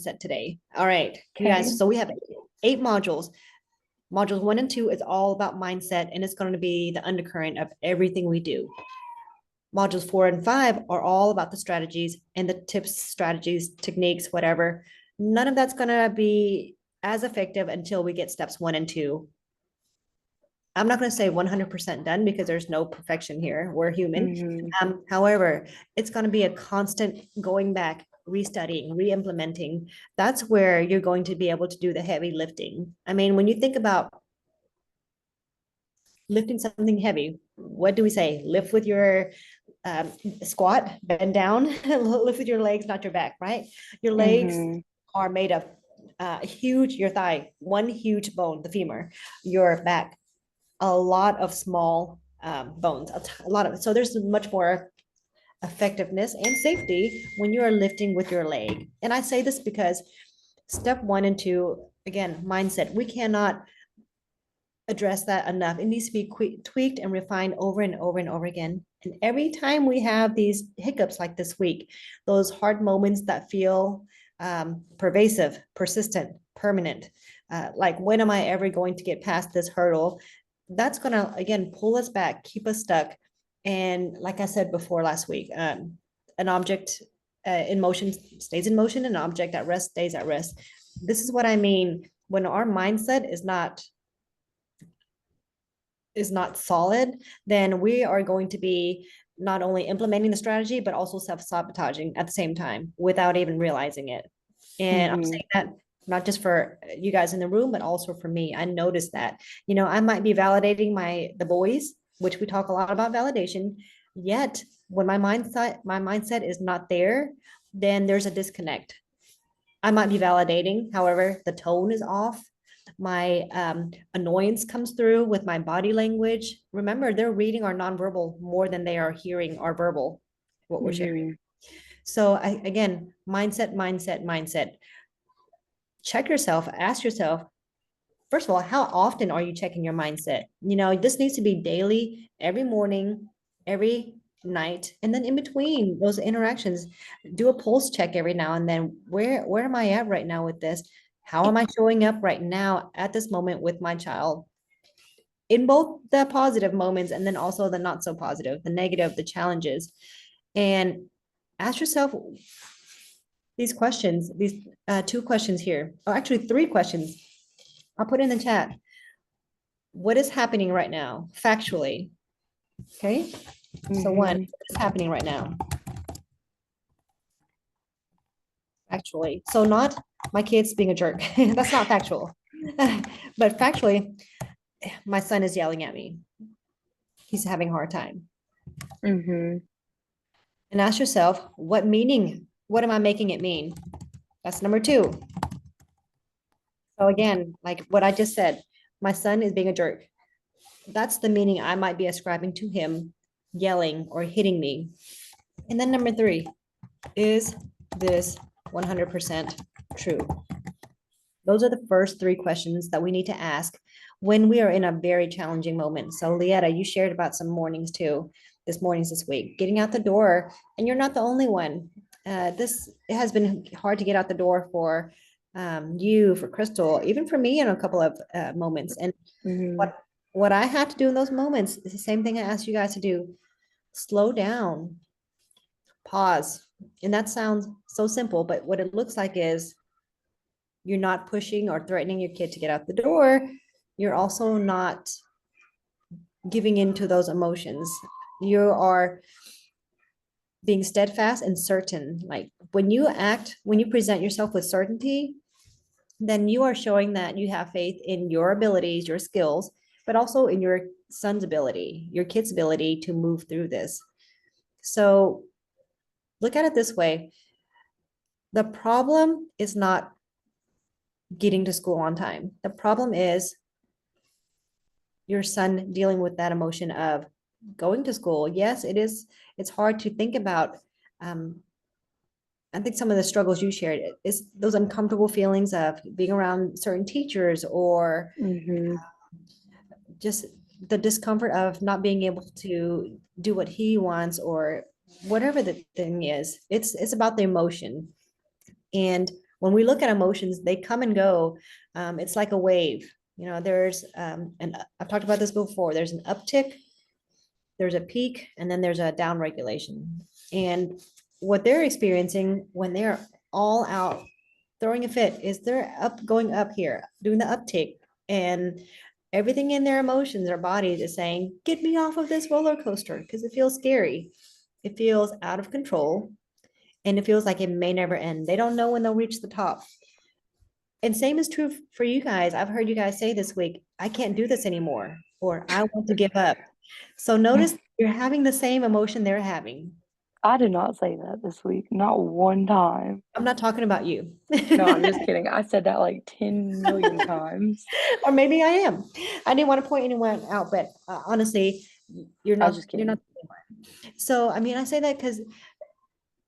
today. All right, you Okay. guys. So we have eight modules. Modules 1 and 2 is all about mindset, and it's going to be the undercurrent of everything we do. Modules 4 and 5 are all about the strategies and the tips, strategies, techniques, whatever. None of that's going to be as effective until we get steps 1 and 2. I'm not going to say 100% done because there's no perfection here. We're human. Mm-hmm. However, it's going to be a constant going back, restudying, re-implementing. That's where you're going to be able to do the heavy lifting. I mean, when you think about lifting something heavy, what do we say? Lift with your squat, bend down, lift with your legs, not your back, right? Your legs Mm-hmm. are made of huge, your thigh, one huge bone, the femur, your back, a lot of small bones, a lot of it. So there's much more effectiveness and safety when you are lifting with your leg. And I say this because step 1 and 2, again, mindset, we cannot address that enough. It needs to be tweaked and refined over and over and over again. And every time we have these hiccups like this week, those hard moments that feel pervasive, persistent, permanent, like when am I ever going to get past this hurdle? That's going to, again, pull us back, keep us stuck. And like I said before last week, an object in motion stays in motion, an object at rest stays at rest. This is what I mean when our mindset is not solid, then we are going to be not only implementing the strategy, but also self-sabotaging at the same time without even realizing it. And I'm Mm-hmm. saying that not just for you guys in the room, but also for me. I noticed that, I might be validating the boys, which we talk a lot about validation, yet when my mindset is not there, then there's a disconnect. I might be validating, however, the tone is off. My annoyance comes through with my body language. Remember, they're reading our nonverbal more than they are hearing our verbal, what we're sharing. Mm-hmm. So, again, mindset, mindset, mindset. Check yourself, ask yourself, first of all, how often are you checking your mindset? This needs to be daily, every morning, every night, and then in between those interactions, do a pulse check every now and then. Where am I at right now with this? How am I showing up right now at this moment with my child? In both the positive moments and then also the not so positive, the negative, the challenges. And ask yourself these questions, these two questions here, or actually three questions. I'll put in the chat. What is happening right now, factually? Okay. So one, Mm-hmm. what is happening right now, actually? So not my kid's being a jerk. That's not factual. But factually, my son is yelling at me. He's having a hard time. Mm-hmm. And ask yourself, what am I making it mean? That's number two. So again, like what I just said, my son is being a jerk. That's the meaning I might be ascribing to him yelling or hitting me. And then number three, is this 100% true? Those are the first three questions that we need to ask when we are in a very challenging moment. So, Lieta, you shared about some mornings too, this week, getting out the door, and you're not the only one. This it has been hard to get out the door for you, for Crystal, even for me in a couple of moments. And Mm-hmm. what I had to do in those moments is the same thing I asked you guys to do: slow down, pause. And that sounds so simple, but what it looks like is you're not pushing or threatening your kid to get out the door. You're also not giving into those emotions. You are being steadfast and certain. Like when you present yourself with certainty, then you are showing that you have faith in your abilities, your skills, but also in your son's ability, your kid's ability to move through this. So look at it this way. The problem is not getting to school on time. The problem is your son dealing with that emotion of going to school. Yes, it's hard to think about. Um, I think some of the struggles you shared is those uncomfortable feelings of being around certain teachers or Mm-hmm. just the discomfort of not being able to do what he wants or whatever the thing is. It's about the emotion. And When we look at emotions, they come and go. It's like a wave. There's and I've talked about this before. There's an uptick, there's a peak, and then there's a down regulation. And what they're experiencing when they're all out throwing a fit is they're up, going up here, doing the uptick, and everything in their emotions, their bodies is saying, "Get me off of this roller coaster," because it feels scary. It feels out of control, and it feels like it may never end. They don't know when they'll reach the top. And same is true for you guys. I've heard you guys say this week, "I can't do this anymore," or "I want to give up." So notice you're having the same emotion they're having. I did not say that this week, not one time. I'm not talking about you. No, I'm just kidding. I said that like 10 million times. Or maybe I am. I didn't want to point anyone out, but honestly, you're I was not, just you're kidding. not. So, I mean, I say that because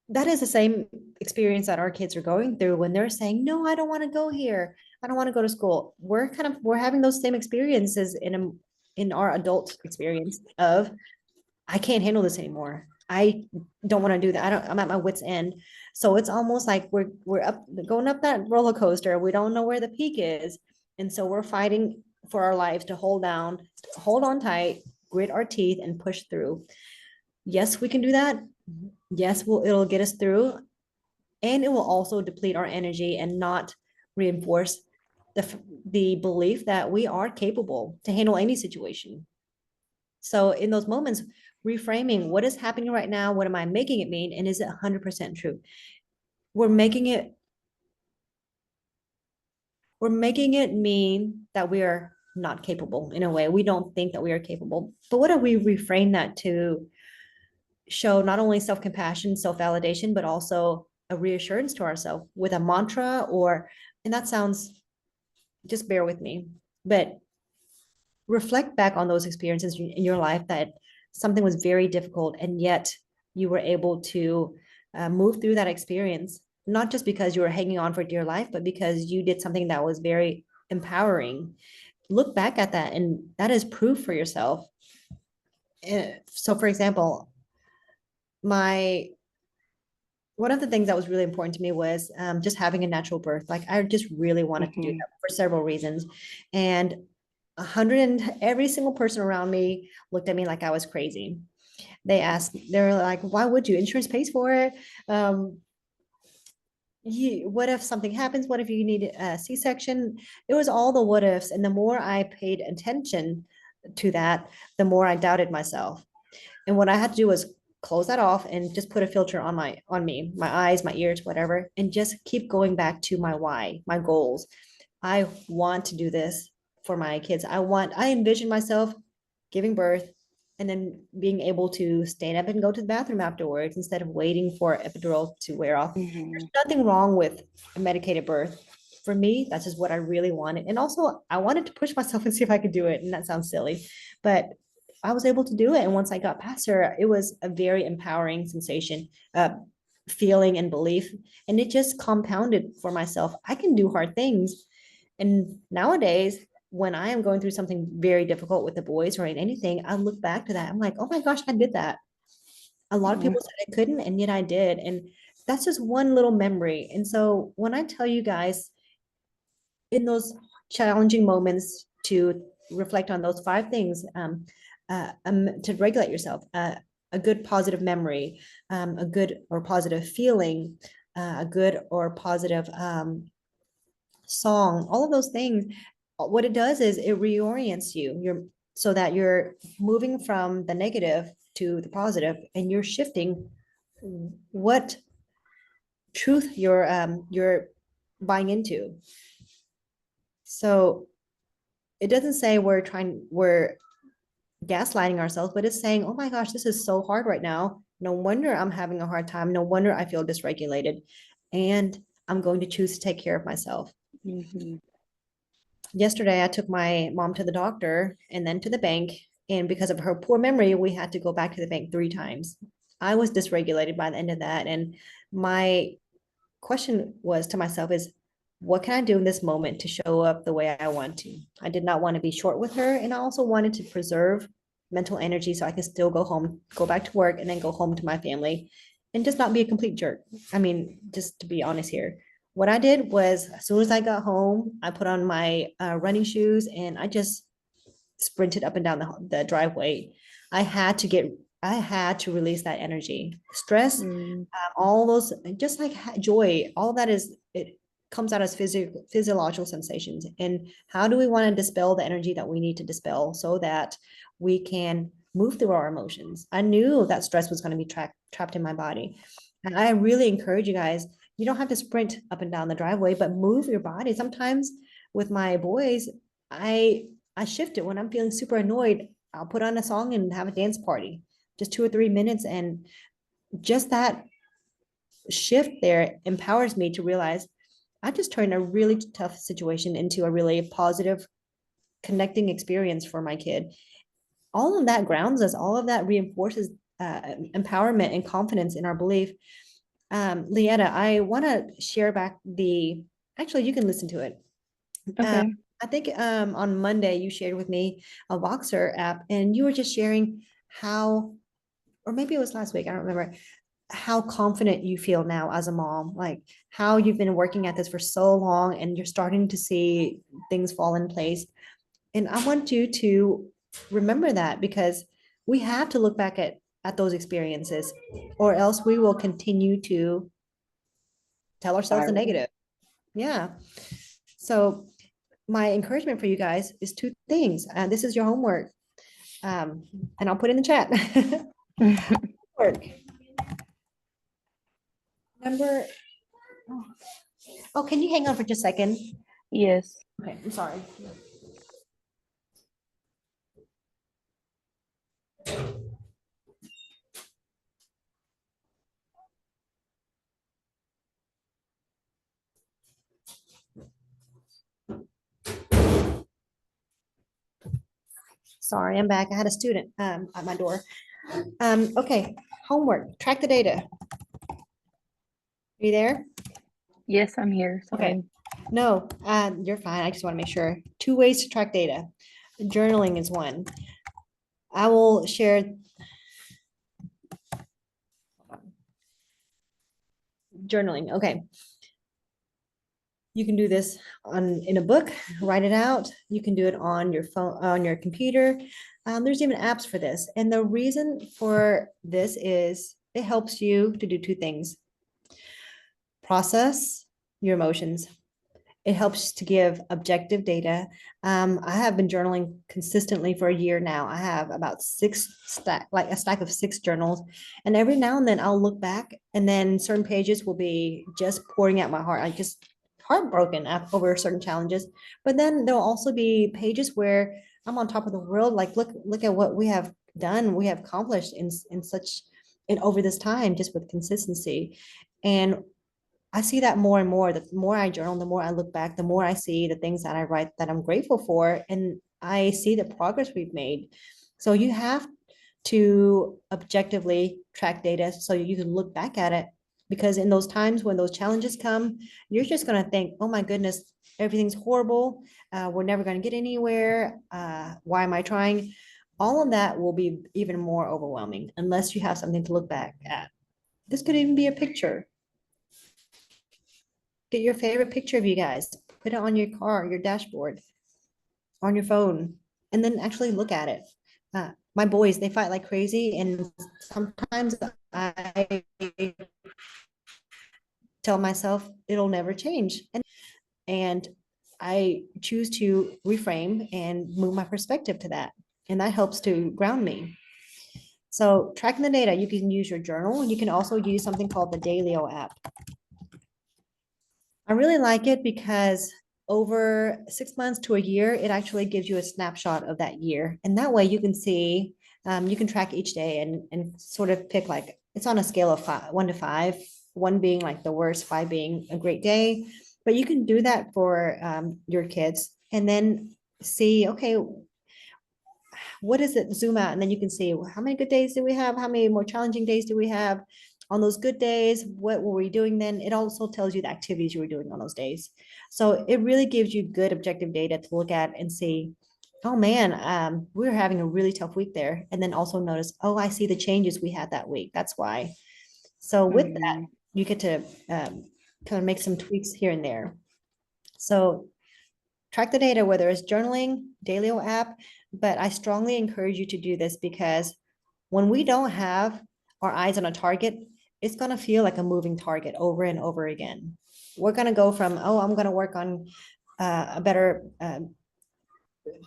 that is the same experience that our kids are going through when they're saying, "No, I don't want to go here. I don't want to go to school." We're having those same experiences in our adult experience of, "I can't handle this anymore. I don't want to do that. I'm at my wit's end." So it's almost like we're up going up that roller coaster. We don't know where the peak is. And so we're fighting for our lives to hold on tight, grit our teeth, and push through. Yes, we can do that. Yes, it'll get us through. And it will also deplete our energy and not reinforce the belief that we are capable to handle any situation. So in those moments, reframing what is happening right now, what am I making it mean, and is it 100% true? We're making it mean that we are not capable in a way. We don't think that we are capable. But what if we reframe that to show not only self-compassion, self-validation, but also a reassurance to ourselves with a mantra, or, and that sounds, just bear with me, but reflect back on those experiences in your life that something was very difficult, and yet you were able to move through that experience, not just because you were hanging on for dear life, but because you did something that was very empowering. Look back at that, and that is proof for yourself. So for example, my one of the things that was really important to me was just having a natural birth. Like I just really wanted to do Mhm. that for several reasons. And every single person around me looked at me like I was crazy. They were like, "Why would you? Insurance pays for it. Um, what if something happens? What if you need a C-section?" It was all the what ifs. And the more I paid attention to that, the more I doubted myself. And what I had to do was close that off and just put a filter on me, my eyes, my ears, whatever, and just keep going back to my why, my goals. I want to do this for my kids. I envision myself giving birth and then being able to stand up and go to the bathroom afterwards instead of waiting for epidural to wear off. There's Mhm. nothing wrong with a medicated birth. For me, that's just what I really wanted. And also, I wanted to push myself and see if I could do it. And that sounds silly, but I was able to do it. And once I got past her, it was a very empowering sensation, feeling and belief. And it just compounded for myself. I can do hard things. And nowadays, when I am going through something very difficult with the boys or in anything, I look back to that. I'm like, "Oh my gosh, I did that." A lot of Mhm. people said I couldn't, and yet I did. And that's just one little memory. And so when I tell you guys in those challenging moments to reflect on those five things, to regulate yourself, a good positive memory, a good or positive feeling, a good or positive song, all of those things, what it does is it reorients you, so that you're moving from the negative to the positive, and you're shifting what truth you're buying into. So it doesn't say we're gaslighting ourselves, but it's saying, "Oh my gosh, this is so hard right now. No wonder I'm having a hard time. No wonder I feel dysregulated. And I'm going to choose to take care of myself." Mhm. Yesterday, I took my mom to the doctor and then to the bank. And because of her poor memory, we had to go back to the bank 3 times. I was dysregulated by the end of that. And my question was to myself is, what can I do in this moment to show up the way I want to? I did not want to be short with her. And I also wanted to preserve mental energy so I could still go home, go back to work, and then go home to my family and just not be a complete jerk. I mean, just to be honest here, what I did was as soon as I got home, I put on my running shoes and I just sprinted up and down the driveway. I had to get, I had to release that energy, stress, Mm, all those, just like joy, all that is, it comes out as physiological sensations. And how do we want to dispel the energy that we need to dispel so that we can move through our emotions? I knew that stress was going to be trapped in my body. And I really encourage you guys, you don't have to sprint up and down the driveway, but move your body. Sometimes with my boys, I I shift it when I'm feeling super annoyed. I'll put on a song and have a dance party, just 2 or 3 minutes. And just that shift there empowers me to realize I just turned a really tough situation into a really positive, connecting experience for my kid. All of that grounds us, all of that reinforces empowerment and confidence in our belief. Leetta, I want to share back actually, you can listen to it. Uh, okay. I think on Monday you shared with me a Voxer app, and you were just sharing how, or maybe it was last week, I don't remember, how confident you feel now as a mom, like how you've been working at this for so long and you're starting to see things fall in place. And I want you to remember that because we have to look back at those experiences, or else we will continue to tell ourselves the Spiral. negative. Yeah. So my encouragement for you guys is two things. And this is your homework. Um, and I'll put it in the chat. Work. Number, oh, can you hang on for just a second? Yes. Okay, I'm sorry. Sorry, I'm back. I had a student at my door. Okay, homework, track the data. Are you there? Yes, I'm here. Okay. Sorry. No, you're fine. I just want to make sure. Two ways to track data. Journaling is one. I will share journaling. Okay. You can do this in a book, write it out. You can do it on your phone, on your computer. There's even apps for this. And the reason for this is it helps you to do two things: process your emotions. It helps to give objective data. I have been journaling consistently for a year now. I have about like a stack of 6 journals. And every now and then I'll look back, and then certain pages will be just pouring out my heart. I just heartbroken over certain challenges. But then there'll also be pages where I'm on top of the world. Like, look at what we have done, we have accomplished in such, in over this time, just with consistency. And I see that more and more. The more I journal, the more I look back, the more I see the things that I write that I'm grateful for. And I see the progress we've made. So you have to objectively track data so you can look back at it. Because in those times when those challenges come, you're just going to think, oh my goodness, everything's horrible. We're never going to get anywhere. Why am I trying? All of that will be even more overwhelming unless you have something to look back at. This could even be a picture. Get your favorite picture of you guys, put it on your car, your dashboard, on your phone, and then actually look at it. My boys, they fight like crazy, and sometimes I tell myself it'll never change. And I choose to reframe and move my perspective to that. And that helps to ground me. So tracking the data, you can use your journal. You can also use something called the Dailyo app. I really like it because over 6 months to a year, it actually gives you a snapshot of that year. And that way you can see, you can track each day and sort of pick, like, it's on a scale of 1 to 5, 1 being like the worst, 5 being a great day. But you can do that for your kids and then see, okay, what is it? Zoom out, and then you can see, well, how many good days do we have? How many more challenging days do we have? On those good days, what were we doing then? It also tells you the activities you were doing on those days. So it really gives you good objective data to look at and see, oh man, we were having a really tough week there. And then also notice, oh, I see the changes we had that week. That's why. So with that, Mm-hmm. you get to kind of make some tweaks here and there. So track the data, whether it's journaling, Dailyo app, but I strongly encourage you to do this because when we don't have our eyes on a target, it's going to feel like a moving target over and over again. We're going to go from, oh, I'm going to work on a better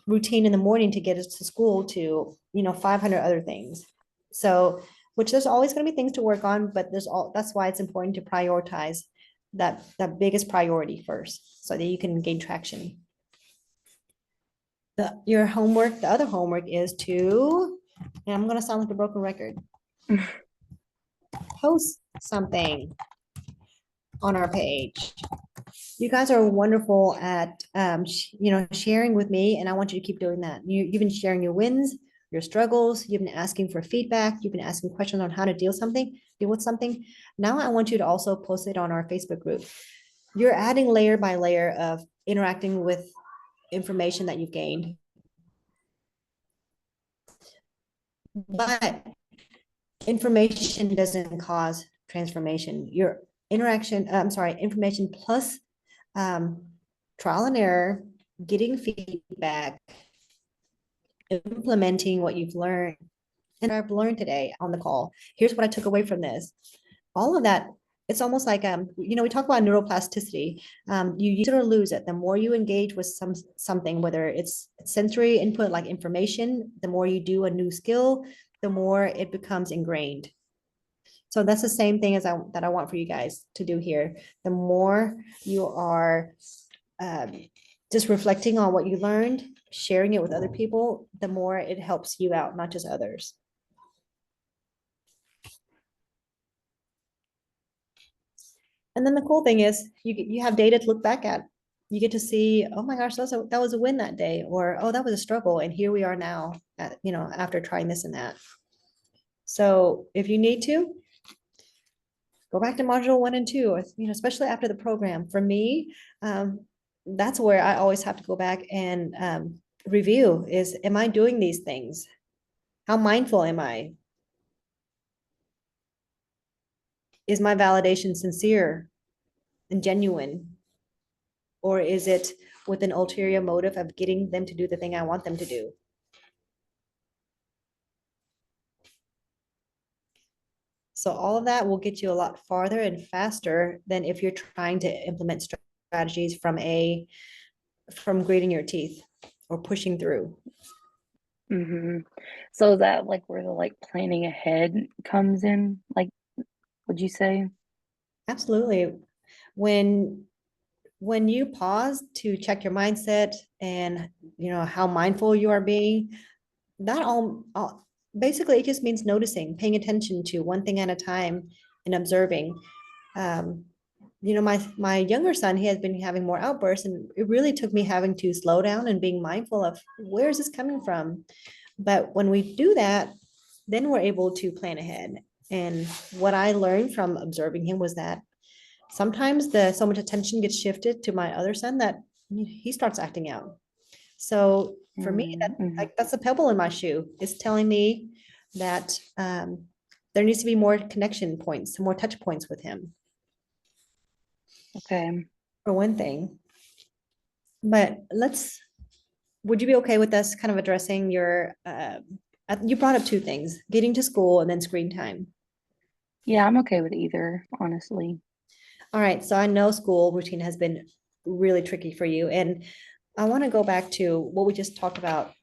routine in the morning to get us to school to, 500 other things. So, which there's always going to be things to work on, but that's why it's important to prioritize that biggest priority first so that you can gain traction. Your homework, the other homework is to, and I'm going to sound like a broken record, post something on our page. You guys are wonderful at, sharing with me, and I want you to keep doing that. You've been sharing your wins, your struggles. You've been asking for feedback. You've been asking questions on how to deal with something. Now I want you to also post it on our Facebook group. You're adding layer by layer of interacting with information that you've gained. But information doesn't cause transformation. Your information plus trial and error, getting feedback, implementing what you've learned. And I've learned today on the call. Here's what I took away from this. All of that, it's almost like we talk about neuroplasticity. You use it or lose it. The more you engage with something, whether it's sensory input like information, the more you do a new skill, the more it becomes ingrained. So that's the same thing that I want for you guys to do here. The more you are just reflecting on what you learned, sharing it with other people, the more it helps you out, not just others. And then the cool thing is you have data to look back at. You get to see, oh my gosh, that was a win that day, or oh, that was a struggle, and here we are now, after trying this and that. So if you need to, go back to module 1 and 2, especially after the program. For me, that's where I always have to go back and review is, am I doing these things? How mindful am I? Is my validation sincere and genuine? Or is it with an ulterior motive of getting them to do the thing I want them to do? So all of that will get you a lot farther and faster than if you're trying to implement strategies from gritting your teeth or pushing through. Mm-hmm. So is that like where the like planning ahead comes in? Like, would you say? Absolutely. When you pause to check your mindset and how mindful you are being, that all basically it just means noticing, paying attention to one thing at a time and observing. My younger son, he has been having more outbursts, and it really took me having to slow down and being mindful of where is this coming from. But when we do that, then we're able to plan ahead. And what I learned from observing him was that sometimes so much attention gets shifted to my other son that he starts acting out. So for me, Mm-hmm. that's a pebble in my shoe. It's telling me that there needs to be more connection points, more touch points with him, Okay. for one thing. But would you be okay with us kind of addressing you brought up two things, getting to school and then screen time. Yeah, I'm okay with either, honestly. All right, so I know school routine has been really tricky for you, and I want to go back to what we just talked about,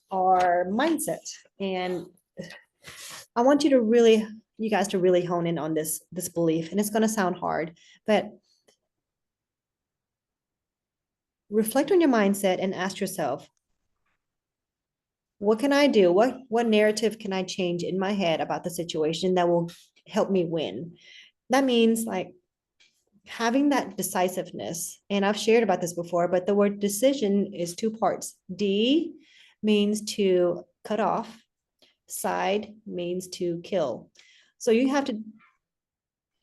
our mindset. And I want you guys to really hone in on this belief, and it's going to sound hard, but reflect on your mindset and ask yourself, what can I do? What narrative can I change in my head about the situation that will help me win? That means like having that decisiveness. And I've shared about this before, but the word decision is two parts. D means to cut off, side means to kill. So you have to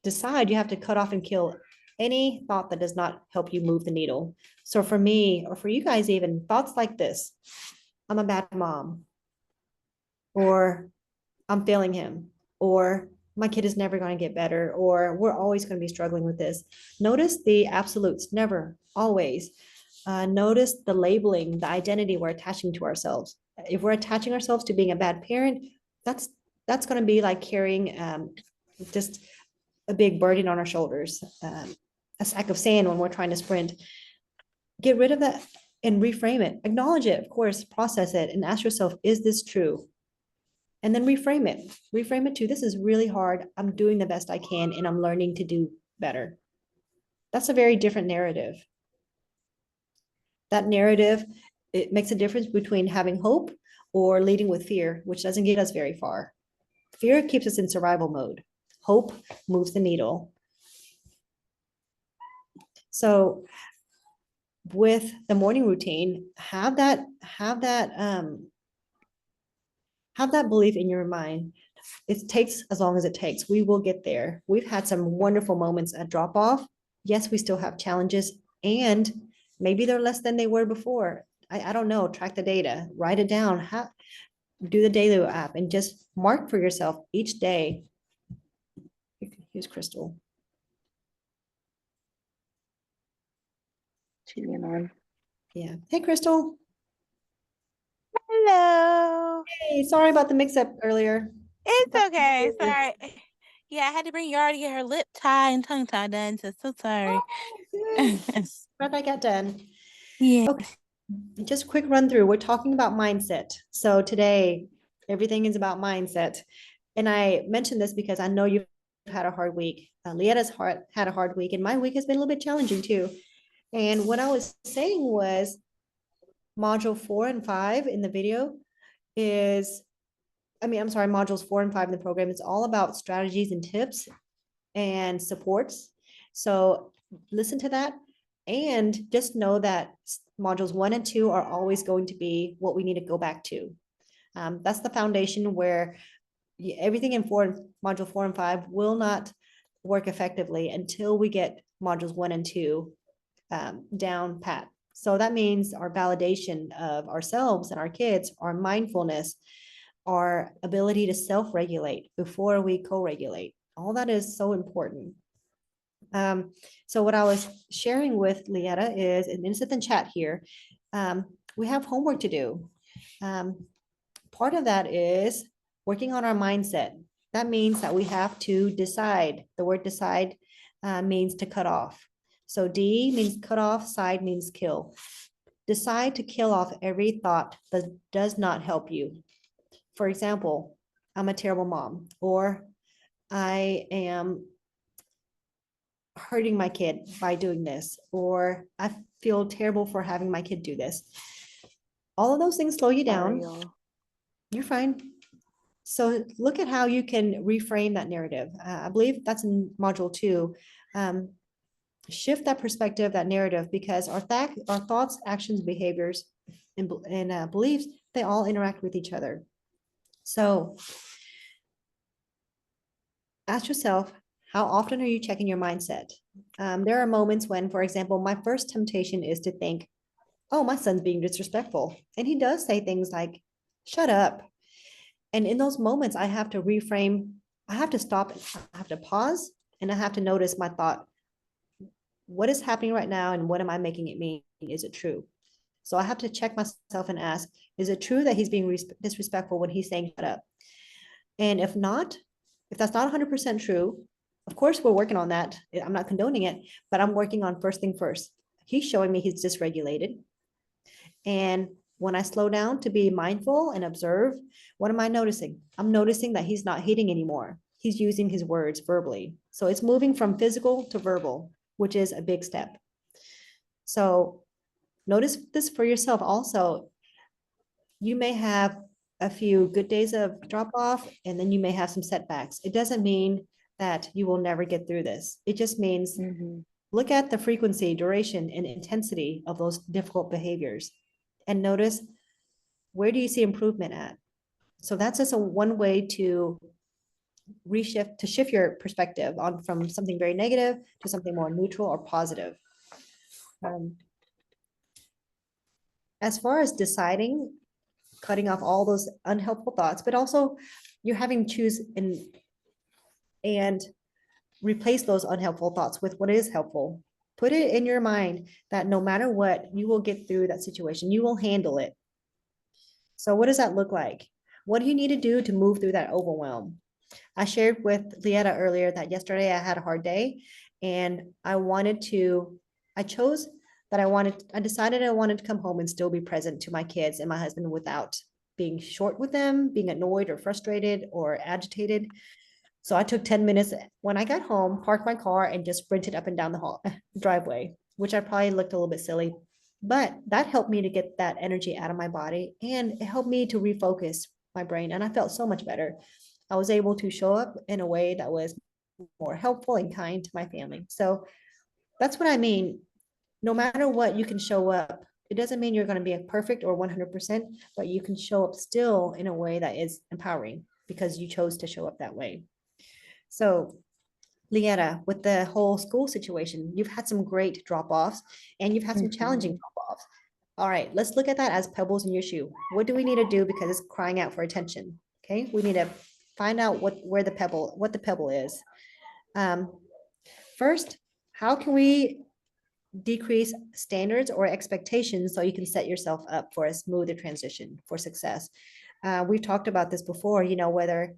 decide, you have to cut off and kill any thought that does not help you move the needle. So for me, or for you guys even, thoughts like this: I'm a bad mom, or I'm failing him, or my kid is never going to get better, or we're always going to be struggling with this. Notice the absolutes, never, always. Notice the labeling, the identity we're attaching to ourselves. If we're attaching ourselves to being a bad parent, that's that's going to be like carrying just a big burden on our shoulders, a sack of sand when we're trying to sprint. Get rid of that and reframe it. Acknowledge it, of course, process it, and ask yourself, is this true? And then reframe it. Reframe it to, this is really hard. I'm doing the best I can, and I'm learning to do better. That's a very different narrative. That narrative, it makes a difference between having hope or leading with fear, which doesn't get us very far. Fear keeps us in survival mode. Hope moves the needle. So with the morning routine, have that belief in your mind. It takes as long as it takes. We will get there. We've had some wonderful moments at drop off. Yes, we still have challenges, and maybe they're less than they were before. I don't know. Track the data, write it down, do the daily app, and just mark for yourself each day. Here's Crystal. She's getting on. Yeah. Hey, Crystal. Hello. Hey, sorry about the mix up earlier. It's okay. Sorry. Yeah, I had to bring Yara to get her lip tie and tongue tie done, so sorry. Glad I got done. Yeah. Okay, just a quick run through. We're talking about mindset. So today, everything is about mindset. And I mentioned this because I know you've had a hard week. Lietta's had a hard week, and my week has been a little bit challenging too. And what I was saying was module 4 and 5 in the video is, I'm sorry, modules 4 and 5 in the program. It's all about strategies and tips and supports. So listen to that, and just know that modules 1 and 2 are always going to be what we need to go back to. That's the foundation where everything in module 4 and 5 will not work effectively until we get modules 1 and 2 down pat. So that means our validation of ourselves and our kids, our mindfulness, our ability to self-regulate before we co-regulate. All that is so important. So what I was sharing with Lietta is, and it's in the chat here, we have homework to do. Part of that is working on our mindset. That means that we have to decide. The word decide means to cut off. So D means cut off, side means kill. Decide to kill off every thought that does not help you. For example, I'm a terrible mom, or I am hurting my kid by doing this, or I feel terrible for having my kid do this. All of those things slow you down. Sorry, You're fine. So look at how you can reframe that narrative. I believe that's in module 2. Shift that perspective, that narrative, because our thoughts, actions, behaviors, and beliefs, they all interact with each other. So ask yourself, how often are you checking your mindset? There are moments when, for example, my first temptation is to think, oh, my son's being disrespectful. And he does say things like, shut up. And in those moments, I have to reframe, I have to stop, I have to pause, and I have to notice my thought. What is happening right now, and what am I making it mean? Is it true? So I have to check myself and ask, is it true that he's being disrespectful when he's saying shut up? And if not, if that's not 100% true, of course, we're working on that. I'm not condoning it, but I'm working on first thing first. He's showing me he's dysregulated. And when I slow down to be mindful and observe, what am I noticing? I'm noticing that he's not hitting anymore. He's using his words verbally. So it's moving from physical to verbal, which is a big step. So notice this for yourself also. You may have a few good days of drop off, and then you may have some setbacks. It doesn't mean that you will never get through this. It just means look at the frequency, duration, and intensity of those difficult behaviors, and notice, where do you see improvement at? So that's just one way to shift your perspective on from something very negative to something more neutral or positive. As far as deciding, cutting off all those unhelpful thoughts, but also you're having to choose, and and replace those unhelpful thoughts with what is helpful. Put it in your mind that no matter what, you will get through that situation. You will handle it. So what does that look like? What do you need to do to move through that overwhelm? I shared with Lieta earlier that yesterday I had a hard day and I decided I wanted to come home and still be present to my kids and my husband without being short with them, being annoyed or frustrated or agitated. So I took 10 minutes when I got home, parked my car, and just sprinted up and down the driveway, which I probably looked a little bit silly. But that helped me to get that energy out of my body and it helped me to refocus my brain. And I felt so much better. I was able to show up in a way that was more helpful and kind to my family. So that's what I mean. No matter what, you can show up. It doesn't mean you're going to be a perfect or 100%, but you can show up still in a way that is empowering because you chose to show up that way. So, Lieta, with the whole school situation, you've had some great drop-offs and you've had some challenging drop-offs. All right, let's look at that as pebbles in your shoe. What do we need to do because it's crying out for attention? Okay, we need to find out what the pebble is. First, how can we decrease standards or expectations so you can set yourself up for a smoother transition for success? We've talked about this before, whether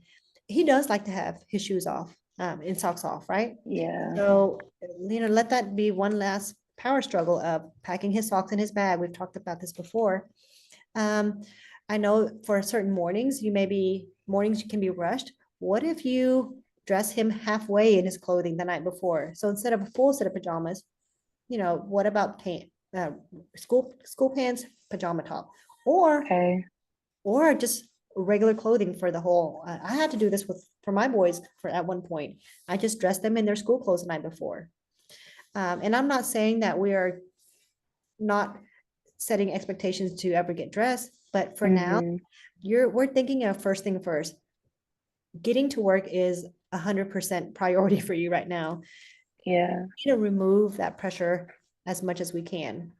he does like to have his shoes off and socks off, right? Yeah. So, let that be one last power struggle of packing his socks in his bag. We've talked about this before. I know for certain mornings, mornings can be rushed. What if you dress him halfway in his clothing the night before? So instead of a full set of pajamas, what about school pants, pajama top, or Okay. just regular clothing for the whole. I had to do this for my boys at one point. I just dressed them in their school clothes the night before. And I'm not saying that we are not setting expectations to ever get dressed, but for now, we're thinking of first thing first. Getting to work is 100% priority for you right now. Yeah. We need to remove that pressure as much as we can.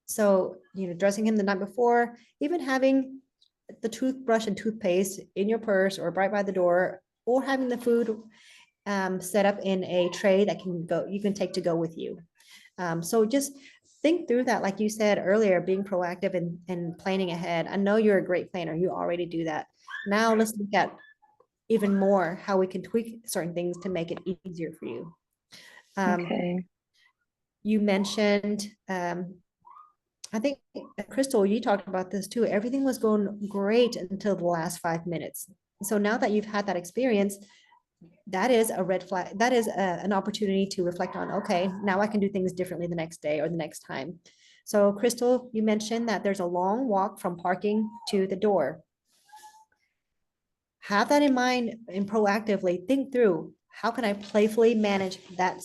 So, dressing him the night before, even having the toothbrush and toothpaste in your purse or right by the door, or having the food set up in a tray that you can take to go with you. So just think through that, like you said earlier, being proactive and planning ahead. I know you're a great planner. You already do that. Now let's look at even more how we can tweak certain things to make it easier for you. Okay. You mentioned, I think, Crystal, you talked about this too. Everything was going great until the last 5 minutes. So now that you've had that experience, that is a red flag. That is an opportunity to reflect on, okay, now I can do things differently the next day or the next time. So Crystal, you mentioned that there's a long walk from parking to the door. Have that in mind and proactively think through, how can I playfully manage that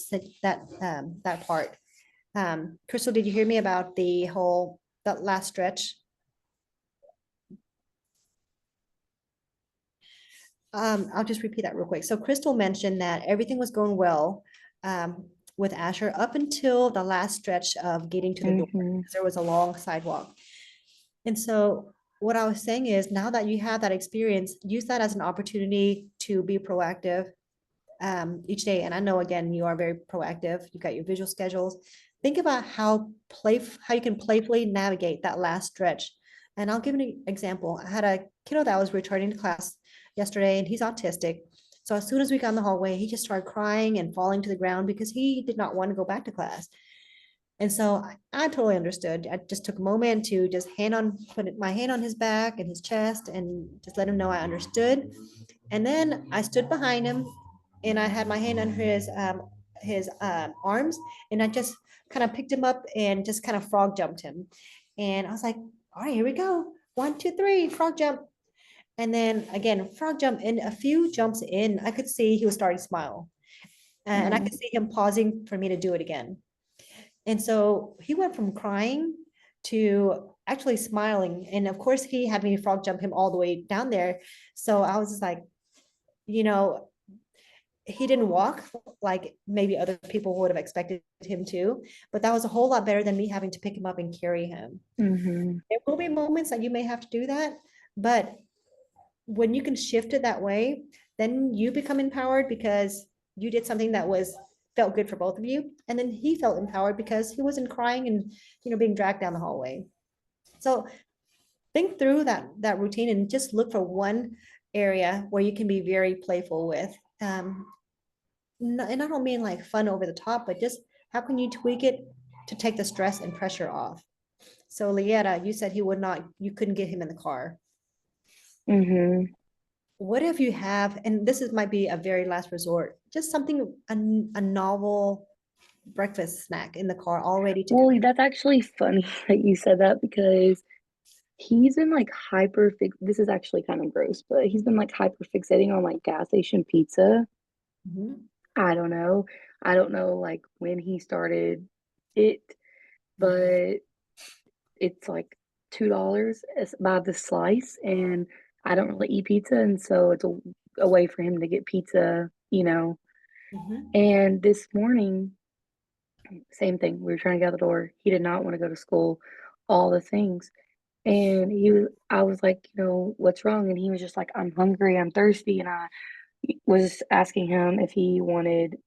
part? Crystal, did you hear me about that last stretch? I'll just repeat that real quick. So Crystal mentioned that everything was going well with Asher up until the last stretch of getting to the door, because there was a long sidewalk. And so what I was saying is, now that you have that experience, use that as an opportunity to be proactive each day. And I know, again, you are very proactive. You've got your visual schedules. Think about how you can playfully navigate that last stretch. And I'll give an example. I had a kiddo that was returning to class yesterday, and he's autistic. So as soon as we got in the hallway, he just started crying and falling to the ground because he did not want to go back to class. And so I totally understood. I just took a moment to just put my hand on his back and his chest and just let him know I understood. And then I stood behind him and I had my hand under his arms, and I just kind of picked him up and just kind of frog jumped him. And I was like, all right, here we go. 1, 2, 3, frog jump. And then again, frog jump. And a few jumps in, I could see he was starting to smile. And I could see him pausing for me to do it again. And so he went from crying to actually smiling. And of course, he had me frog jump him all the way down there. So I was just like, he didn't walk like maybe other people would have expected him to, but that was a whole lot better than me having to pick him up and carry him. There will be moments that you may have to do that, but when you can shift it that way, then you become empowered because you did something that felt good for both of you. And then he felt empowered because he wasn't crying and, being dragged down the hallway. So think through that routine and just look for one area where you can be very playful with. And I don't mean like fun over the top, but just how can you tweak it to take the stress and pressure off? So Lieta, you said you couldn't get him in the car. Mm-hmm. What if you have, and might be a very last resort, just something, a novel breakfast snack in the car all ready to go. Well, that's actually funny that you said that because he's been like this is actually kind of gross, but he's been like hyper fixating on like gas station pizza. Mhm, I don't know. I don't know like when he started it, mhm, but it's like $2 by the slice, and I don't really eat pizza, and so it's a way for him to get pizza, you know. mhm, And this morning, same thing. We were trying to get out the door. He did not want to go to school, all the things. And I was like, what's wrong? And he was just like, I'm hungry, I'm thirsty. And I was asking him if he wanted,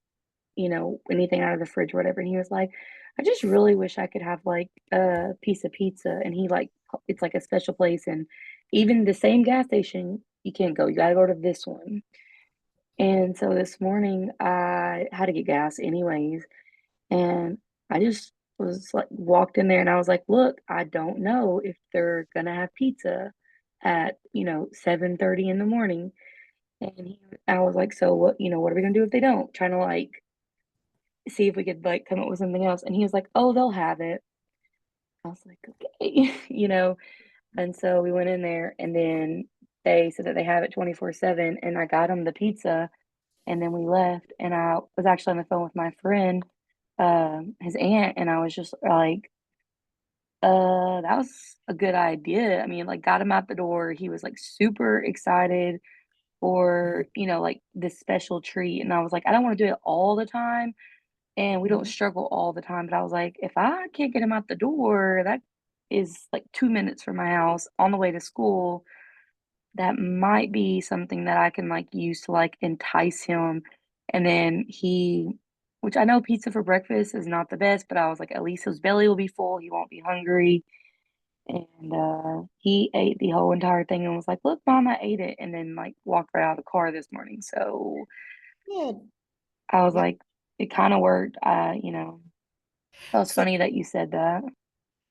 anything out of the fridge or whatever. And he was like, I just really wish I could have like a piece of pizza. And it's like a special place. And even the same gas station, you can't go. You got to go to this one. And so this morning I had to get gas anyways. And I just was like, walked in there and I was like, look, I don't know if they're gonna have pizza at, 7:30 in the morning. And I was like, so what are we gonna do if they don't? Trying to like see if we could like come up with something else. And he was like, oh, they'll have it. I was like, okay, And so we went in there and then they said that they have it 24/7. And I got him the pizza and then we left. And I was actually on the phone with my friend, his aunt, and I was just like, that was a good idea. I mean, like, got him out the door. He was like super excited for, like this special treat. And I was like, I don't want to do it all the time. And we don't mhm. struggle all the time. But I was like, if I can't get him out the door, that is like 2 minutes from my house on the way to school. That might be something that I can like use to like entice him. And then which I know pizza for breakfast is not the best, but I was like, at least his belly will be full. He won't be hungry. And he ate the whole entire thing and was like, "Look, mom, I ate it," and then like walked right out of the car this morning. So Good. I was Yeah. like, it kind of worked. That was So funny that you said that.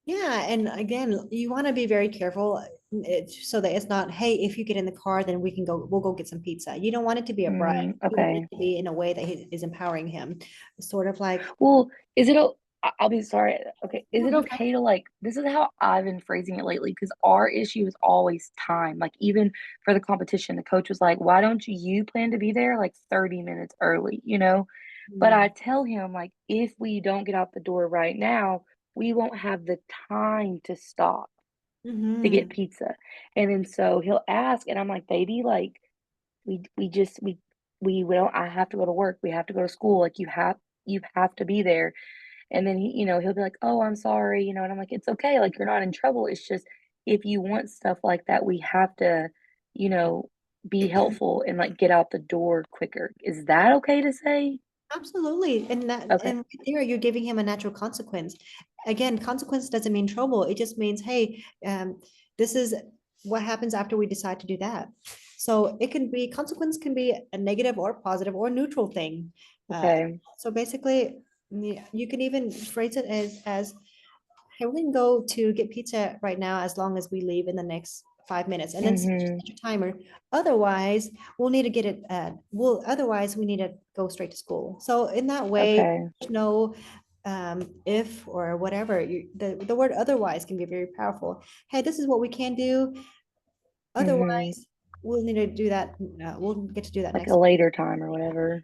yeah, and again, you want to be very careful so that it's not, hey, if you get in the car, then we'll go get some pizza. You don't want it to be a bribe. You want it Okay. to be in a way that is empowering him. Sort of like, Well, is it? I'll be sorry. Okay, is no, it you're fine. okay to like? This is how I've been phrasing it lately because our issue is always time. Like even for the competition, the coach was like, "Why don't you plan to be there like 30 minutes early?" But I Mm, tell him like, if we don't get out the door right now, we won't have the time to stop to get mhm. pizza. And then so he'll ask, and I'm like, "Baby, like we just we don't. I have to go to work. We have to go to school. Like you have to be there." And then he'll be like, "Oh, I'm sorry," and I'm like, "It's okay. Like you're not in trouble. It's just if you want stuff like that, we have to, you know, be helpful and like get out the door quicker." Is that okay to say? Absolutely. Okay. And right there you're giving him a natural consequence. Again, consequence doesn't mean trouble. It just means, hey, this is what happens after we decide to do that. So consequence can be a negative or positive or neutral thing. Uh, Okay. so basically, yeah, you can even phrase it as hey, we can go to get pizza right now as long as we leave in the next 5 minutes, and then just Mhm. set your timer. Otherwise, otherwise we need to go straight to school. So in that way, Okay. there's no if or whatever. The word otherwise can be very powerful. Hey, this is what we can do. Mhm. Otherwise, we'll need to do that. We'll get to do that Like a next. later time or whatever.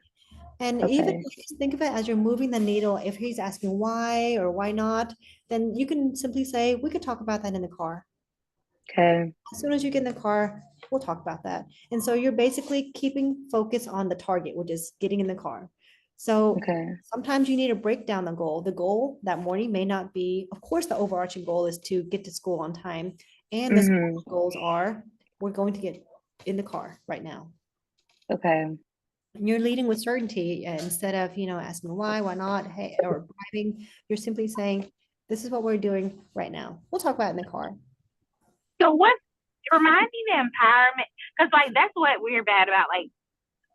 And even Okay. if you think of it as you're moving the needle, if he's asking why or why not, then you can simply say, we could talk about that in the car. Okay. As soon as you get in the car, we'll talk about that. And so you're basically keeping focus on the target, which is getting in the car. So Okay. sometimes you need to break down the goal. The goal that morning may not be, of course, the overarching goal is to get to school on time. And the small Mhm. goals are, we're going to get in the car right now. Okay. You're leading with certainty instead of, asking why not, hey, or bribing. You're simply saying, this is what we're doing right now. We'll talk about it in the car. So what reminds me of empowerment, because like that's what we're bad about, like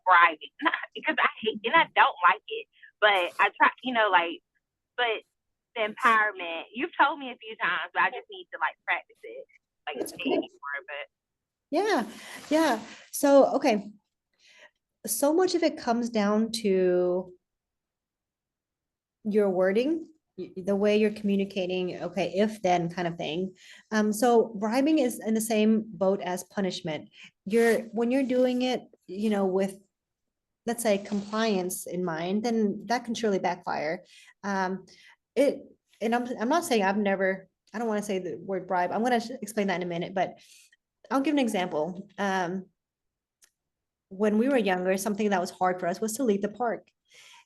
bribing. Because I hate and I don't like it, but I try, but the empowerment. You've told me a few times, but I just need to like practice it, like That's say okay. more. But Yeah. So, okay. So much of it comes down to your wording, the way you're communicating, okay, if then kind of thing. So bribing is in the same boat as punishment. When you're doing it, with, let's say, compliance in mind, then that can surely backfire. It and I'm not saying I don't want to say the word bribe. I'm going to explain that in a minute, but I'll give an example. When we were younger, something that was hard for us was to leave the park.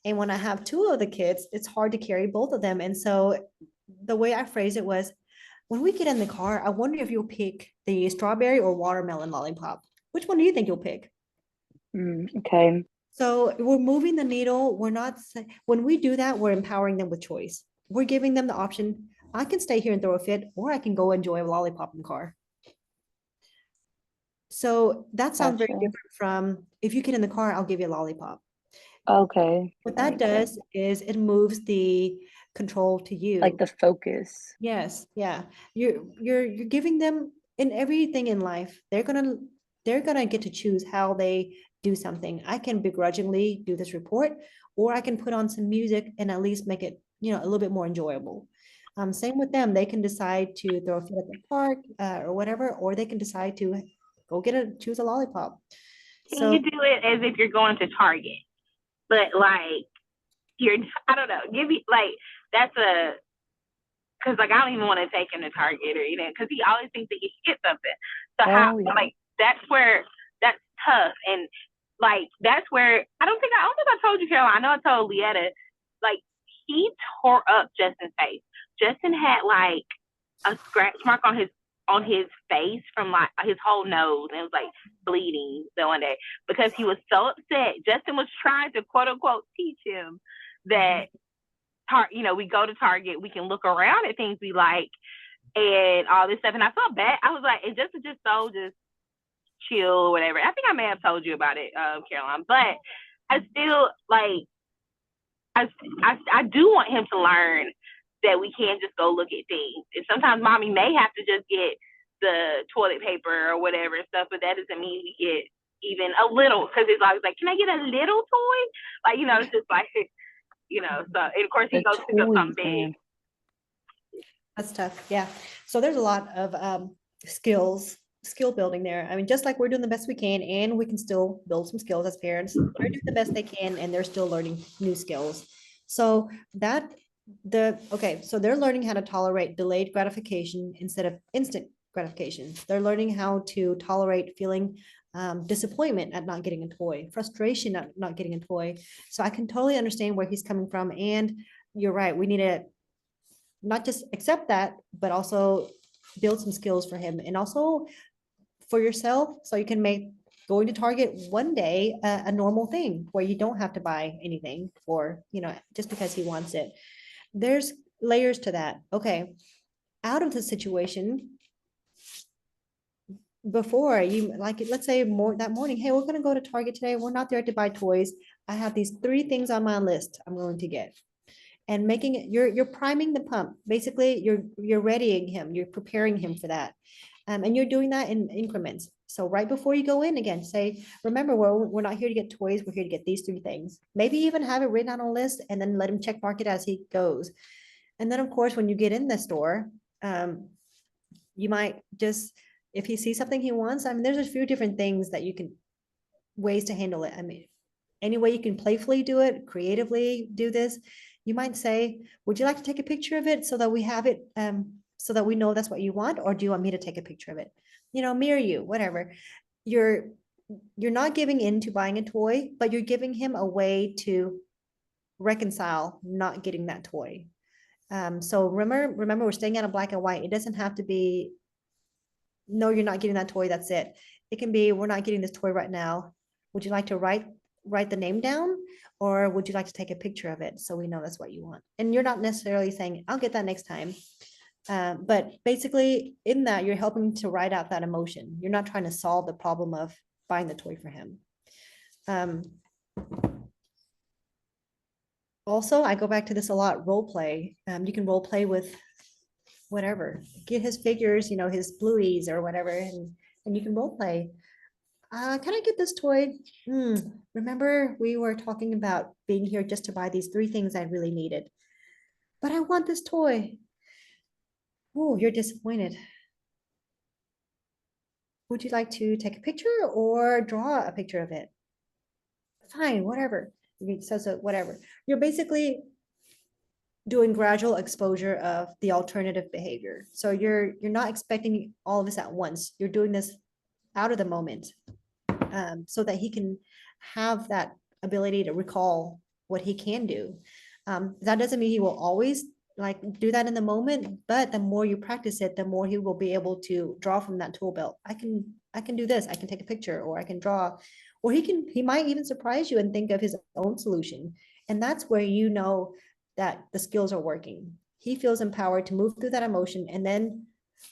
And when I have two of the kids, it's hard to carry both of them. And so the way I phrased it was, when we get in the car, I wonder if you'll pick the strawberry or watermelon lollipop. Which one do you think you'll pick? Okay. So we're moving the needle. When we do that, we're empowering them with choice. We're giving them the option. I can stay here and throw a fit, or I can go enjoy a lollipop in the car. So that sounds very Gotcha. different from, if you get in the car, I'll give you a lollipop. Okay. What that does is it moves the control to you. Like the focus. Yes, yeah. You're giving them, in everything in life, they're gonna get to choose how they do something. I can begrudgingly do this report, or I can put on some music and at least make it, a little bit more enjoyable. Same with them. They can decide to throw a fit at the park, or whatever, or they can decide to go choose a lollipop. can you do it as if you're going to Target, but like I don't know, give me like that's a. Because like I don't even want to take him to Target or because he always thinks that he should get something. So like that's tough, and like that's where I don't think I told you, Caroline. I know I told Lietta, like he tore up Justin's face. Justin had like a scratch mark on his face from like his whole nose, and it was like bleeding the one day because he was so upset. Justin was trying to quote unquote teach him that we go to Target, we can look around at things we like and all this stuff. And I felt bad. I was like, it just so chill or whatever. I think I may have told you about it, Caroline, but I still like, I do want him to learn that we can't just go look at things. And sometimes mommy may have to just get the toilet paper or whatever and stuff, but that doesn't mean we get even a little, because it's always like, can I get a little toy? Like, it's just like, so and of course he goes to pick up something big. That's tough. Yeah. So there's a lot of skill building there. I mean, just like we're doing the best we can, and we can still build some skills as parents. They're doing the best they can, and they're still learning new skills. So so they're learning how to tolerate delayed gratification instead of instant gratification. They're learning how to tolerate feeling disappointment at not getting a toy, frustration at not getting a toy. So I can totally understand where he's coming from. And you're right. We need to not just accept that, but also build some skills for him, and also for yourself, so you can make going to Target one day a normal thing where you don't have to buy anything for, just because he wants it. There's layers to that. Okay. Out of the situation, before you, like, let's say that morning, hey, we're going to go to Target today. We're not there to buy toys. I have these 3 things on my list I'm going to get. And making it, you're priming the pump. Basically, you're readying him, you're preparing him for that. And you're doing that in increments. So right before you go in, again, say, remember, we're not here to get toys. We're here to get these 3 things. Maybe even have it written on a list, and then let him check mark it as he goes. And then, of course, when you get in the store, you might just, if he sees something he wants, I mean, there's a few different things that you can, ways to handle it. I mean, any way you can playfully do it, creatively do this. You might say, would you like to take a picture of it so that we have it, so that we know that's what you want? Or do you want me to take a picture of it? Mirror you, whatever. You're not giving in to buying a toy, but you're giving him a way to reconcile not getting that toy. So remember, we're staying out of black and white. It doesn't have to be, no, you're not getting that toy, that's it. It can be, we're not getting this toy right now. Would you like to write the name down, or would you like to take a picture of it so we know that's what you want? And you're not necessarily saying, I'll get that next time. But basically in that, you're helping to write out that emotion. You're not trying to solve the problem of buying the toy for him. Also, I go back to this a lot, role play. You can role play with whatever, get his figures, his blueies or whatever, and you can role play. Can I get this toy? Remember we were talking about being here just to buy these 3 things I really needed, but I want this toy. Oh, you're disappointed. Would you like to take a picture or draw a picture of it? Fine, whatever. So whatever. You're basically doing gradual exposure of the alternative behavior. So you're not expecting all of this at once. You're doing this out of the moment, so that he can have that ability to recall what he can do. That doesn't mean he will always like do that in the moment, but the more you practice it, the more he will be able to draw from that tool belt. I can do this. I can take a picture, or I can draw, or he might even surprise you and think of his own solution. And that's where you know that the skills are working. He feels empowered to move through that emotion, and then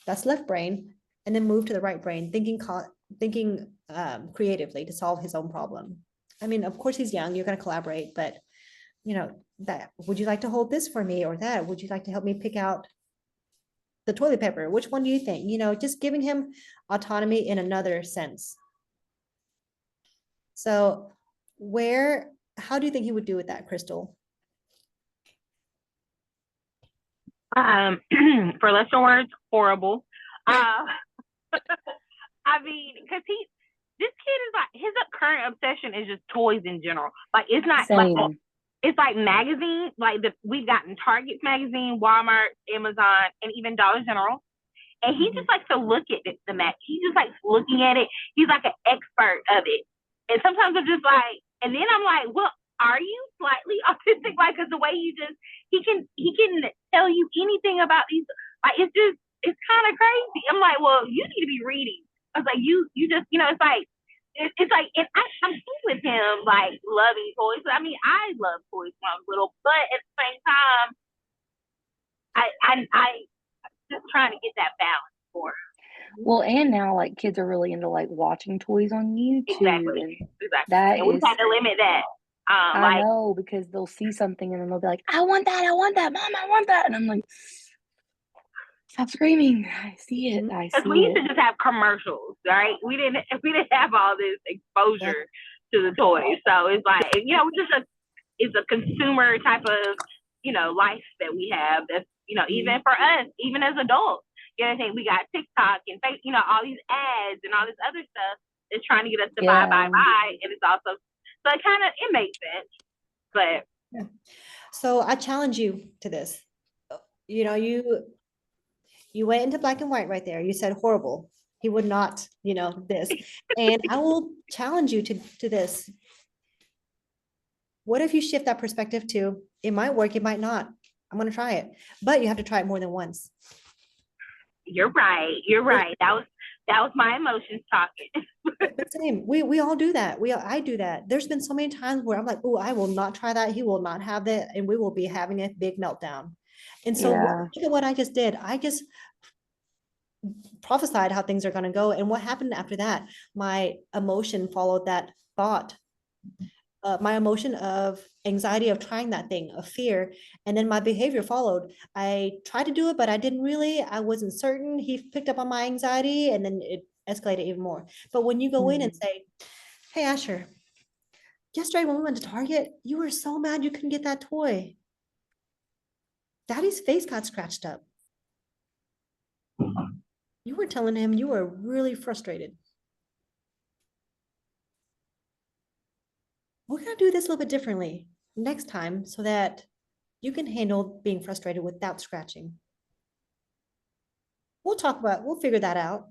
that's left brain, and then move to the right brain, thinking creatively to solve his own problem. I mean, of course he's young, you're going to collaborate, but that, would you like to hold this for me, or that, would you like to help me pick out the toilet paper? Which one do you think? Just giving him autonomy in another sense. So how do you think he would do with that, Crystal? For lesser words, horrible. I mean, because this kid is like, his current obsession is just toys in general. Like, it's not Same. like, it's like magazines. Like we've gotten Target magazine, Walmart, Amazon, and even Dollar General. And he just likes to look at the mag. He just likes looking at it. He's like an expert of it. And sometimes I'm just like, and then I'm like, well, are you slightly autistic? Like, because the way he can tell you anything about these. Like, it's kind of crazy. I'm like, well, you need to be reading. I was like, you just, it's like, it's like, and I'm cool with him, like, loving toys. I mean, I love toys when I was little, but at the same time, I just trying to get that balance for him. Well, and now like kids are really into like watching toys on YouTube. Exactly. That and we is, had to limit that. I know, because they'll see something and then they'll be like, I want that, Mom, I want that. And I'm like, stop screaming. I see it. Because we used to just have commercials, right? We didn't have all this exposure to the toys. So it's like, it's a consumer type of, life that we have. That's, even for us, even as adults, we got TikTok and all these ads and all this other stuff that's trying to get us to buy. And it's also, so it makes sense. But So I challenge you to this. You went into black and white right there. You said horrible. He would not, this. And I will challenge you to this. What if you shift that perspective to, it might work, it might not. I'm going to try it. But you have to try it more than once. You're right. That was my emotions talking. Same. We all do that. I do that. There's been so many times where I'm like, oh, I will not try that. He will not have that. And we will be having a big meltdown. And so look at what I just did. I just prophesied how things are going to go. And what happened after that? My emotion followed that thought. My emotion of anxiety of trying that thing, of fear, and then my behavior followed. I tried to do it, but I wasn't certain. He picked up on my anxiety, and then it escalated even more. But when you go in and say, hey, Asher, yesterday when we went to Target, you were so mad you couldn't get that toy. Daddy's face got scratched up. You were telling him you were really frustrated. We're going to do this a little bit differently next time so that you can handle being frustrated without scratching. We'll figure that out.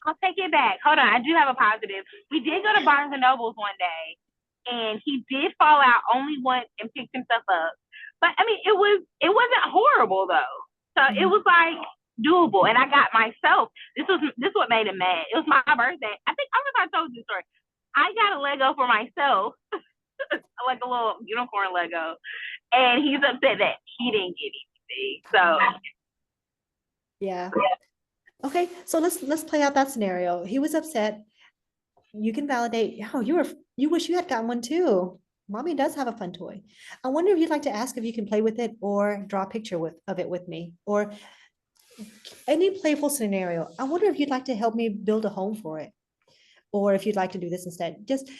I'll take it back. Hold on. I do have a positive. We did go to Barnes and Nobles one day, and he did fall out only once and picked himself up. But I mean, it wasn't horrible though. So it was like doable. And I got myself. This is what made him mad. It was my birthday. I don't know if I told you the story. I got a Lego for myself, like a little unicorn Lego, and he's upset that he didn't get anything. So Yeah. Okay, so let's play out that scenario. He was upset. You can validate, oh, you wish you had gotten one too. Mommy does have a fun toy. I wonder if you'd like to ask if you can play with it or draw a picture of it with me, or any playful scenario. I wonder if you'd like to help me build a home for it, or if you'd like to do this instead. Just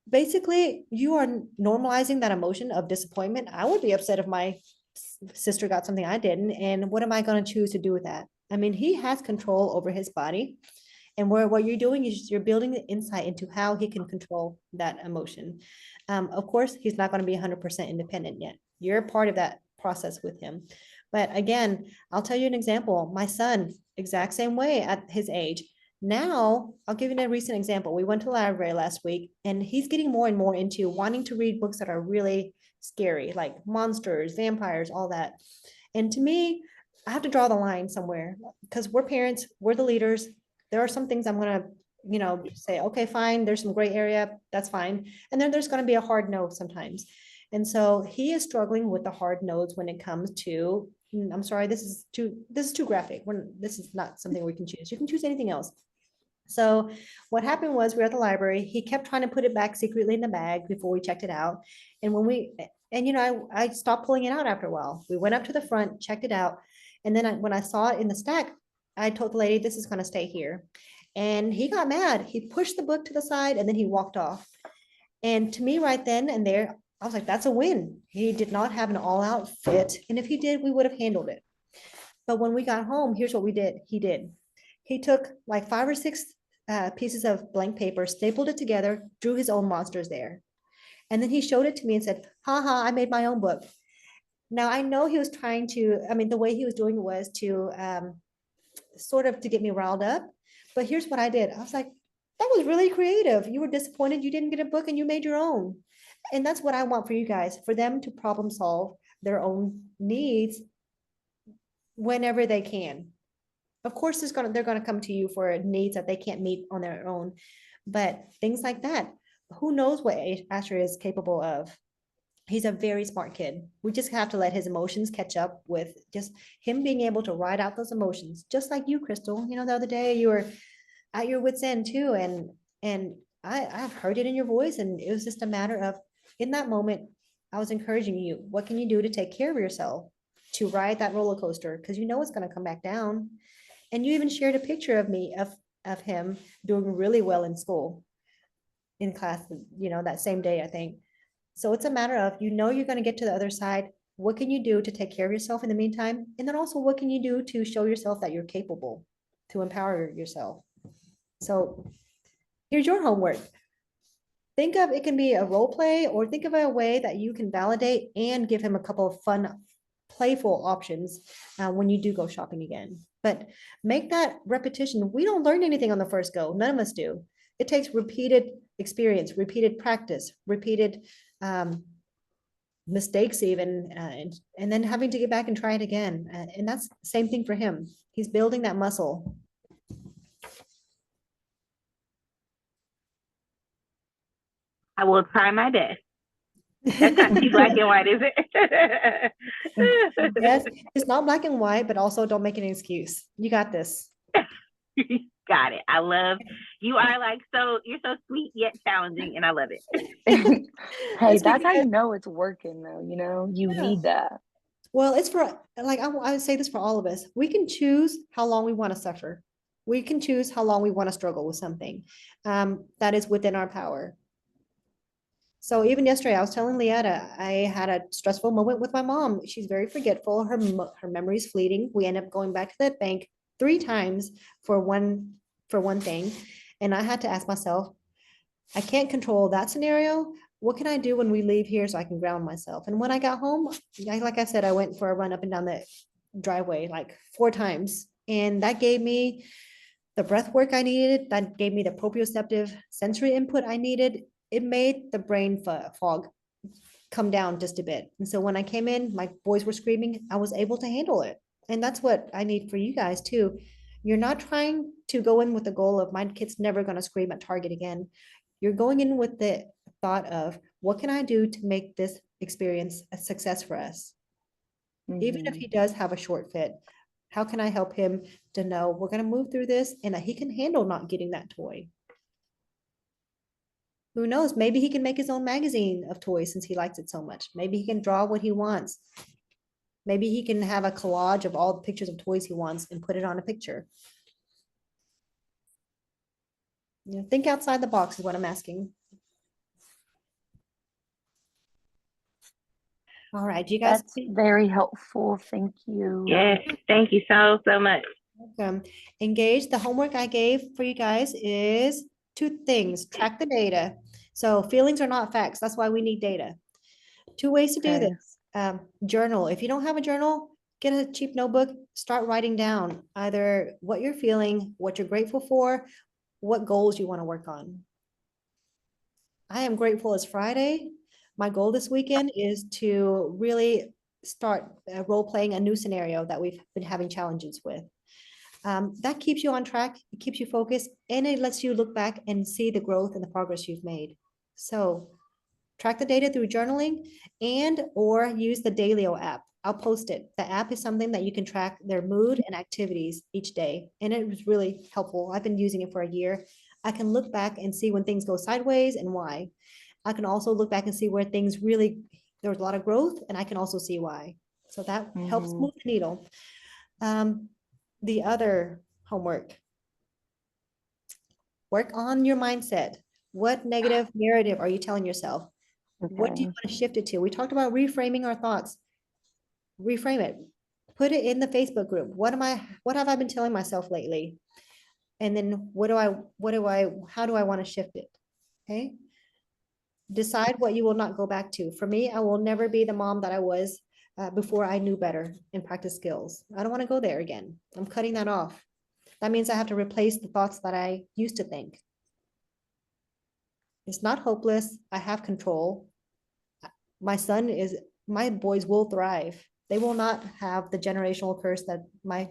basically, you are normalizing that emotion of disappointment. I would be upset if my sister got something I didn't, and what am I going to choose to do with that? I mean, he has control over his body, and what you're doing is you're building the insight into how he can control that emotion. Of course, he's not going to be 100% independent yet. You're part of that process with him. But again, I'll tell you an example. My son, exact same way at his age. Now, I'll give you a recent example. We went to the library last week, and he's getting more and more into wanting to read books that are really scary, like monsters, vampires, all that. And to me, I have to draw the line somewhere because we're parents, we're the leaders. There are some things I'm going to, say, okay, fine, there's some gray area, that's fine. And then there's going to be a hard no sometimes. And so he is struggling with the hard no's when it comes to, I'm sorry, this is too graphic. This is not something we can choose. You can choose anything else. So what happened was we were at the library. He kept trying to put it back secretly in the bag before we checked it out. And I stopped pulling it out after a while. We went up to the front, checked it out. And then when I saw it in the stack, I told the lady, this is going to stay here. And he got mad. He pushed the book to the side and then he walked off. And to me, right then and there, I was like, that's a win. He did not have an all out fit. And if he did, we would have handled it. But when we got home, here's what we did. He took like 5 or 6 pieces of blank paper, stapled it together, drew his own monsters there. And then he showed it to me and said, haha, I made my own book. Now I know he was trying to, the way he was doing it was to sort of to get me riled up. But here's what I did. I was like, that was really creative. You were disappointed you didn't get a book and you made your own. And that's what I want for you guys, for them to problem solve their own needs whenever they can. Of course, they're gonna come to you for needs that they can't meet on their own, but things like that. Who knows what Asher is capable of? He's a very smart kid. We just have to let his emotions catch up with just him being able to ride out those emotions, just like you, Crystal. The other day you were at your wit's end too, and I've heard it in your voice, and it was just a matter of in that moment, I was encouraging you. What can you do to take care of yourself, to ride that roller coaster? Because it's going to come back down. And you even shared a picture of me of him doing really well in school, in class, that same day, I think. So it's a matter of, you're going to get to the other side. What can you do to take care of yourself in the meantime? And then also, what can you do to show yourself that you're capable, to empower yourself? So here's your homework. Think of, it can be a role play, or think of a way that you can validate and give him a couple of fun, playful options when you do go shopping again. But make that repetition. We don't learn anything on the first go. None of us do. It takes repeated experience, repeated practice, repeated mistakes even, and then having to get back and try it again. And that's the same thing for him. He's building that muscle. I will try my best. That's not too black and white, is it? Yes, it's not black and white, but also don't make an excuse. You got this. Got it. I love you. Are like, you're so sweet yet challenging, and I love it. Hey, that's how you know it's working, though. You Yeah. need that. Well, it's for, like, I would say this for all of us. We can choose how long we want to suffer. We can choose how long we want to struggle with something that is within our power. So even yesterday, I was telling Leetta, I had a stressful moment with my mom. She's very forgetful. Her memory is fleeting. We end up going back to that bank 3 times for one thing. And I had to ask myself, I can't control that scenario. What can I do when we leave here so I can ground myself? And when I got home, like I said, I went for a run up and down the driveway like 4 times. And that gave me the breath work I needed. That gave me the proprioceptive sensory input I needed. It made the brain fog come down just a bit. And so when I came in, my boys were screaming, I was able to handle it. And that's what I need for you guys too. You're not trying to go in with the goal of, my kid's never going to scream at Target again. You're going in with the thought of, what can I do to make this experience a success for us? Even if Mhm. he does have a short fit, how can I help him to know we're going to move through this and that he can handle not getting that toy? Who knows? Maybe he can make his own magazine of toys since he likes it so much. Maybe he can draw what he wants. Maybe he can have a collage of all the pictures of toys he wants and put it on a picture. You know, think outside the box is what I'm asking. All right, do you guys That's very helpful. Thank you. Yes, thank you so much. engage? The homework I gave for you guys is 2 things. Track the data. So feelings are not facts. That's why we need data. 2 ways to do Okay. this. Journal. If you don't have a journal, get a cheap notebook, start writing down either what you're feeling, what you're grateful for, what goals you want to work on. I am grateful it's Friday. My goal this weekend is to really start role playing a new scenario that we've been having challenges with. That keeps you on track, it keeps you focused, and it lets you look back and see the growth and the progress you've made. So track the data through journaling and or use the Dailyo app. I'll post it. The app is something that you can track their mood and activities each day. And it was really helpful. I've been using it for a year. I can look back and see when things go sideways and why. I can also look back and see where things really, there was a lot of growth, and I can also see why. So that helps Mhm. move the needle. The other homework, work on your mindset. What negative narrative are you telling yourself? What do you Okay. want to shift it to? We talked about reframing our thoughts. Reframe it. Put it in the Facebook group. What have I been telling myself lately? And then how do I want to shift it? Okay. Decide what you will not go back to. For me, I will never be the mom that I was before I knew better and practice skills. I don't want to go there again. I'm cutting that off. That means I have to replace the thoughts that I used to think. It's not hopeless. I have control. My boys will thrive. They will not have the generational curse that my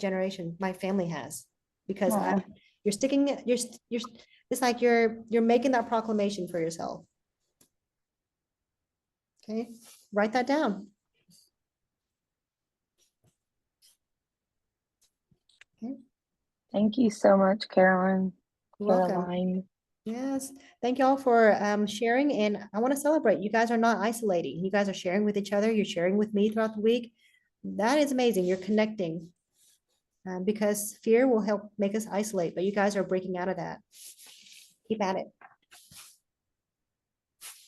family has, because Aw. you're sticking, it's like you're making that proclamation for yourself. Okay, write that down. Okay, Thank you so much, Carolyn. you're welcome. Caroline. Yes, thank you all for sharing, and I want to celebrate. You guys are not isolating. You guys are sharing with each other. You're sharing with me throughout the week. That is amazing. You're connecting. Because fear will help make us isolate, but you guys are breaking out of that. Keep at it.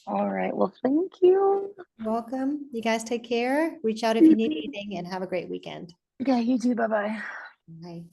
All right. Well, thank you. Welcome. You guys take care. Reach out if you need anything and have a great weekend. Yeah, you too. Bye-bye. Bye.